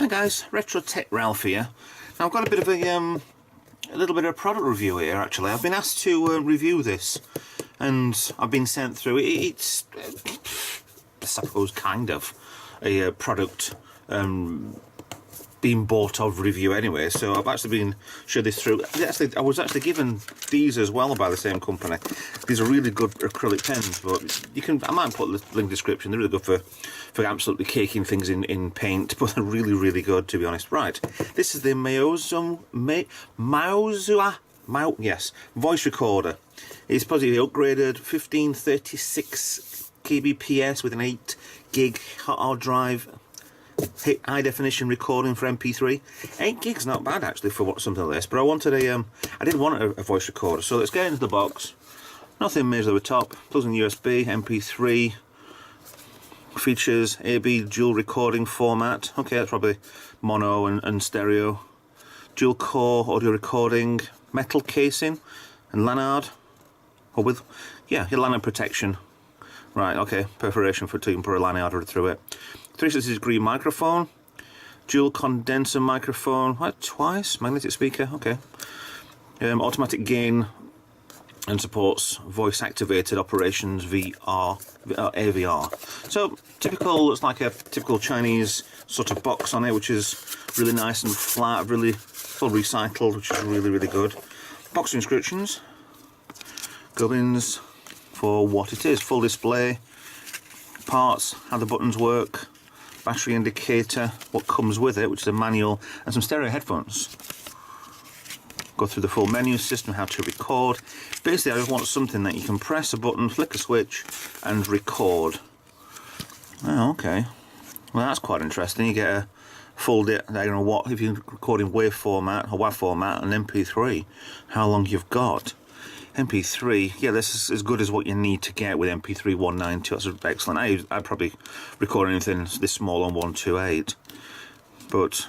Hi guys, Retro Tech Ralph here. Now I've got a bit of a little bit of a product review here actually. I've been asked to review this and I've been sent through. It's I suppose kind of a product being bought of review anyway, so I've actually been showed this through. I was actually given these as well by the same company. These are really good acrylic pens, but I might put the link description. They're really good for absolutely caking things in paint, but they're really good, to be honest. Right, this is the MAOZUA voice recorder. It's positively upgraded 1536 kbps with an 8 gig hard drive. High definition recording for MP3. 8 gigs not bad actually for something like this, but I wanted I didn't want a voice recorder, so let's get into the box. Nothing major at the top. Plugs in USB, MP3, features AB dual recording format. Okay, that's probably mono and stereo. Dual core audio recording, metal casing, and lanyard, or with your lanyard protection. Right, okay, perforation so you can put a lanyard through it. 360-degree microphone, dual condenser microphone, what, twice, magnetic speaker, okay. Automatic gain and supports voice activated operations AVR. So typical, looks like a typical Chinese sort of box on it, which is really nice and flat, really full recycled, which is really good. Box instructions, gubbins for what it is, full display, parts, how the buttons work, battery indicator, what comes with it, which is a manual, and some stereo headphones. Go through the full menu system, how to record. Basically, I just want something that you can press a button, flick a switch, and record. Oh, okay. Well, that's quite interesting. You get a full, I don't know what, if you're recording WAV format or WAV format and MP3, how long you've got. MP3, yeah, this is as good as what you need to get with MP3 192. That's excellent. I'd probably record anything this small on 128, but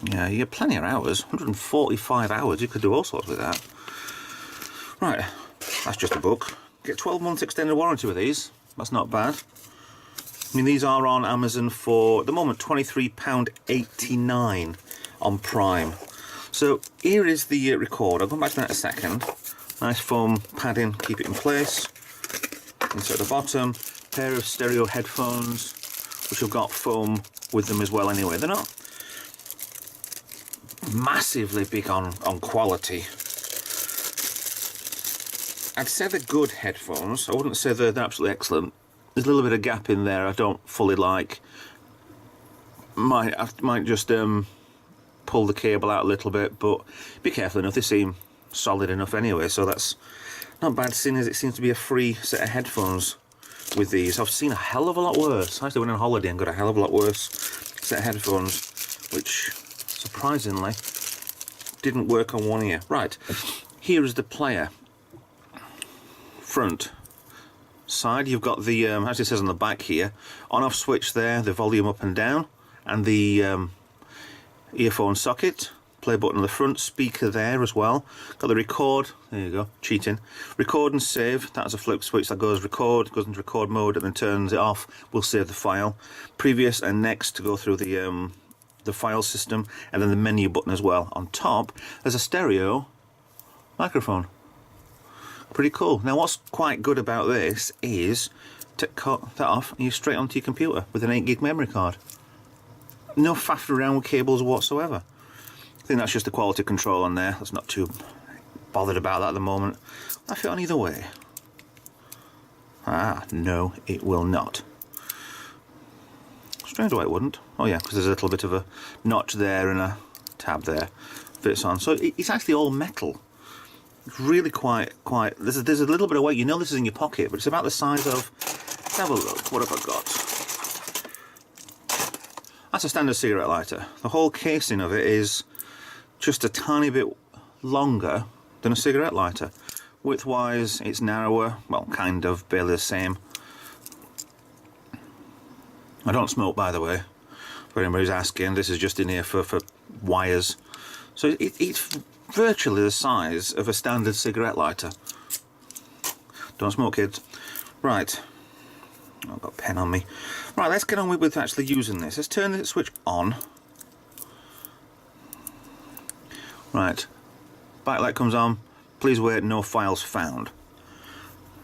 yeah, you get plenty of hours. 145 hours. You could do all sorts with that. Right, that's just a book. Get 12 months extended warranty with these. That's not bad. I mean, these are on Amazon for at the moment £23.89 on Prime. So here is the record. I'll come back to that in a second. Nice foam padding, keep it in place. Insert the bottom. Pair of stereo headphones, which have got foam with them as well anyway. They're not massively big on quality. I'd say they're good headphones. I wouldn't say they're absolutely excellent. There's a little bit of gap in there I don't fully like. Might just pull the cable out a little bit, but be careful enough. They seem solid enough anyway, so that's not bad, seeing as it seems to be a free set of headphones with these. I've seen a hell of a lot worse. I actually went on holiday and got a hell of a lot worse set of headphones, which surprisingly didn't work on one ear. Right, here is the player. Front side, you've got the as it says on the back here, on off switch there, the volume up and down, and the earphone socket, play button on the front, speaker there as well. Got the record, there you go, cheating. Record and save, that's a flip switch that goes record, goes into record mode and then turns it off, will save the file. Previous and next to go through the file system, and then the menu button as well. On top, there's a stereo microphone. Pretty cool. Now what's quite good about this is to cut that off and you're straight onto your computer with an 8 gig memory card. No faffing around with cables whatsoever. I think that's just the quality control on there. That's not too bothered about that at the moment. Will that fit on either way? Ah, no, it will not. Strange why it wouldn't. Oh yeah, because there's a little bit of a notch there and a tab there. Fits on. So it's actually all metal. It's really quite. There's a little bit of weight. You know this is in your pocket, but it's about the size of. Let's have a look. What have I got? That's a standard cigarette lighter. The whole casing of it is just a tiny bit longer than a cigarette lighter. Width-wise, it's narrower. Well, kind of, barely the same. I don't smoke, by the way. For anybody who's asking, this is just in here for wires. So it's virtually the size of a standard cigarette lighter. Don't smoke, kids. Right. I've got a pen on me. Right, let's get on with actually using this. Let's turn the switch on. Right, backlight comes on. Please wait, no files found.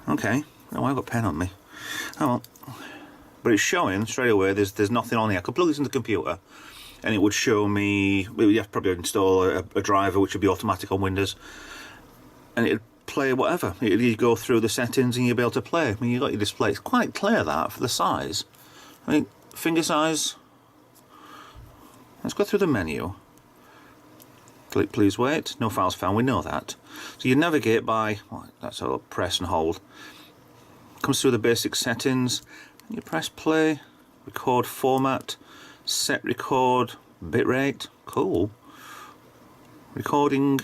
Okay, oh, I've got a pen on me. Oh well. But it's showing straight away there's nothing on here. I could plug this in the computer and it would show me, you have to probably install a driver which would be automatic on Windows, and it'd play whatever. You go through the settings and you'll be able to play. I mean, you've got your display. It's quite clear that for the size. I mean, finger size. Let's go through the menu. Click please wait, no files found, we know that. So you navigate by, well, that's all, press and hold. Comes through the basic settings, you press play, record format, set record, bitrate, cool. Recording,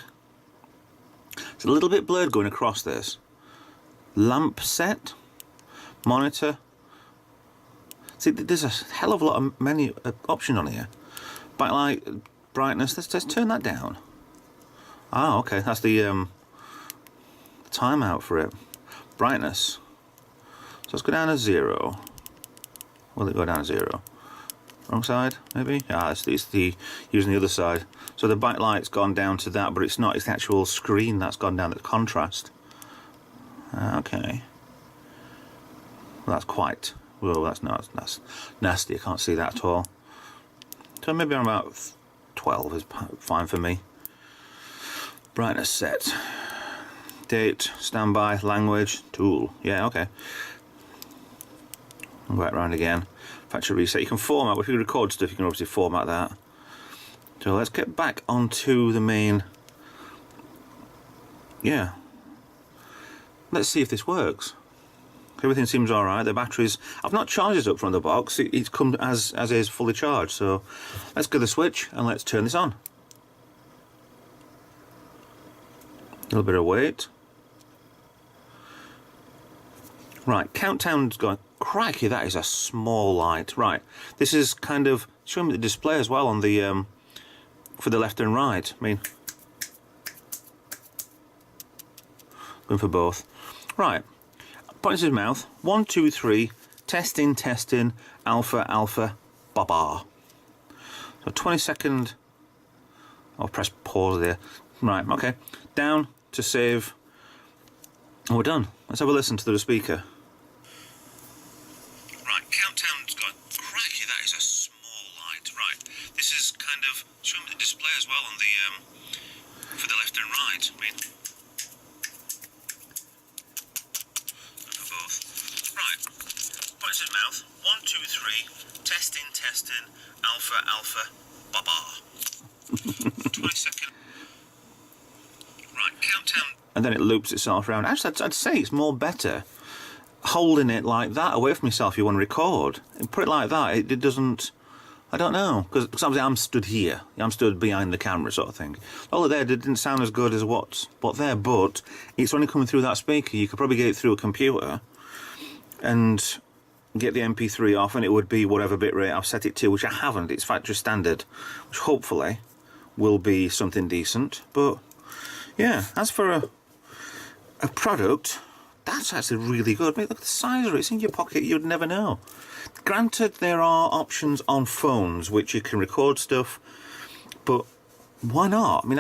it's a little bit blurred going across this. Lamp set, monitor. See, there's a hell of a lot of menu option on here. Backlight, brightness, let's turn that down. Ah, okay, that's the timeout for it. Brightness. So let's go down to 0. Will it go down to 0? Wrong side, maybe? Ah, it's the using the other side. So the backlight's gone down to that, but it's not, it's the actual screen that's gone down to the contrast. Okay. Well, that's quite, whoa, that's nasty, I can't see that at all. So maybe I'm about 12 is fine for me. Brightness set. Date, standby, language, tool. Yeah, okay. I'll go back around again. Factory reset. You can format, if you record stuff, you can obviously format that. So let's get back onto the main. Yeah. Let's see if this works. Everything seems alright. The batteries, I've not charged it up from the box. It's come as is fully charged. So let's go to the switch and let's turn this on. A little bit of wait. Right, countdown's going. Crikey, that is a small light. Right, this is kind of showing me the display as well on the for the left and right. I mean, going for both. Right. Points his mouth. 1, 2, 3. Testing, testing. Alpha, alpha. Baba. So 20-second. I'll press pause there. Right. Okay. Down to save. And we're done. Let's have a listen to the speaker. Right. Countdown's gone. Crikey, that is a small light. Right. This is kind of showing me the display as well on the for the left and right. I mean. Points his mouth. 1, 2, 3. Testing, testing. Alpha, alpha. Baba. 20 seconds. Right, countdown. And then it loops itself around. Actually, I'd say it's more better holding it like that away from yourself. You want to record and put it like that. It doesn't. I don't know, because obviously I'm stood here. I'm stood behind the camera, sort of thing. All there didn't sound as good as what there, but it's only coming through that speaker. You could probably get it through a computer and get the MP3 off, and it would be whatever bitrate I've set it to, which I haven't. It's factory standard, which hopefully will be something decent. But yeah, as for a product, that's actually really good. I mean, look at the size of it. It's in your pocket. You'd never know. Granted, there are options on phones which you can record stuff, but why not? I mean,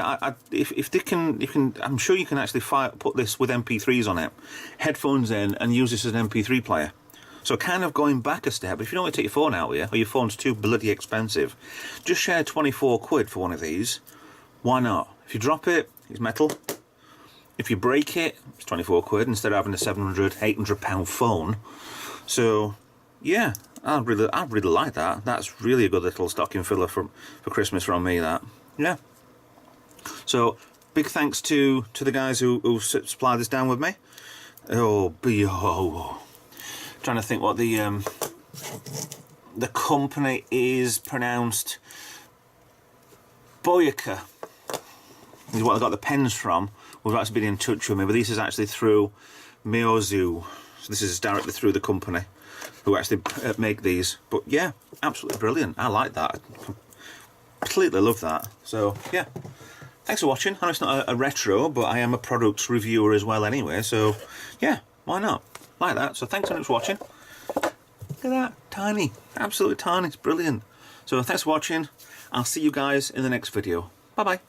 if they can, I'm sure you can actually put this with MP3s on it, headphones in, and use this as an MP3 player. So kind of going back a step, if you don't want to take your phone out with you, or your phone's too bloody expensive, just share 24 quid for one of these. Why not? If you drop it, it's metal. If you break it, it's 24 quid instead of having a 700, 800 pound phone. So yeah, I really like that. That's really a good little stocking filler for Christmas from me, that. Yeah. So big thanks to the guys who supplied this down with me. Trying to think what the company is pronounced. Boyaka is what I got the pens from. We've actually been in touch with me, but this is actually through MAOZUA. So this is directly through the company who actually make these. But yeah, absolutely brilliant. I like that. I completely love that. So yeah, thanks for watching. I know it's not a retro, but I am a products reviewer as well anyway. So yeah, why not? Like that. So thanks so much for watching. Look at that, tiny, absolutely tiny, it's brilliant. So thanks for watching, I'll see you guys in the next video. Bye bye.